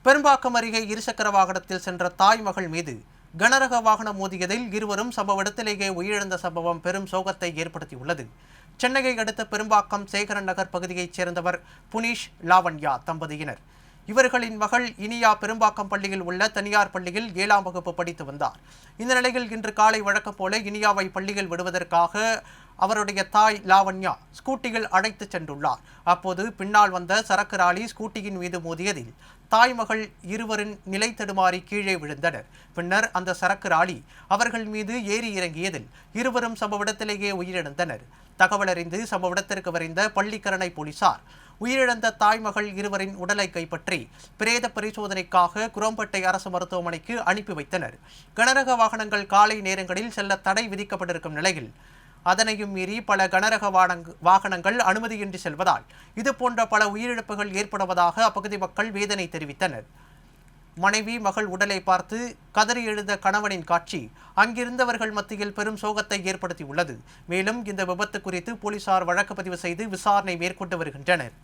பெரும்பாக்கம் அருகே இருசக்கர வாகனத்தில் சென்ற தாய் மகள் மீது கனரக வாகனம் மோதியதில் இருவரும் சம்பவ இடத்திலேயே உயிரிழந்த சம்பவம் பெரும் சோகத்தை ஏற்படுத்தியுள்ளது. சென்னையை அடுத்த பெரும்பாக்கம் சேகரன் நகர் பகுதியைச் சேர்ந்தவர் புனிஷ் லாவண்யா தம்பதியினர். இவர்களின் மகள் இனியா பெரும்பாக்கம் பள்ளியில் உள்ள தனியார் பள்ளியில் 7ஆம் வகுப்பு படித்து வந்தார். இந்த நிலையில் இன்று காலை வழக்கம் போல இனியாவை பள்ளியில் விடுவதற்காக அவருடைய தாய் லாவண்யா ஸ்கூட்டியில் அழைத்து சென்றுள்ளார். அப்போது பின்னால் வந்த சரக்கு ராலி ஸ்கூட்டியின் மீது மோதியதில் தாய் மகள் இருவரின் நிலை தடுமாறி கீழே விழுந்தனர். பின்னர் அந்த சரக்கு ராலி அவர்கள் மீது ஏறி இறங்கியதில் இருவரும் சம்பவ இடத்திலேயே உயிரிழந்தனர். தகவல் அறிந்து சம்பவ இடத்திற்கு விரைந்த பள்ளிக்கரணை போலீசார் உயிரிழந்த தாய்மகள் இருவரின் உடலை கைப்பற்றி பிரேத பரிசோதனைக்காக குரோம்பேட்டை அரசு மருத்துவமனைக்கு அனுப்பி வைத்தனர். கனரக வாகனங்கள் காலை நேரங்களில் செல்ல தடை விதிக்கப்பட்டிருக்கும் நிலையில் அதனையும் மீறி பல கனரக வாகனங்கள் அனுமதியின்றி செல்வதால் இதுபோன்ற பல உயிரிழப்புகள் ஏற்படுவதாக அப்பகுதி மக்கள் வேதனை தெரிவித்தனர். மனைவி மகள் உடலை பார்த்து கதறி எழுந்த கணவனின் காட்சி அங்கிருந்தவர்கள் மத்தியில் பெரும் சோகத்தை ஏற்படுத்தியுள்ளது. மேலும் இந்த விபத்து குறித்து போலீசார் வழக்கு பதிவு செய்து விசாரணை மேற்கொண்டு வருகின்றனர்.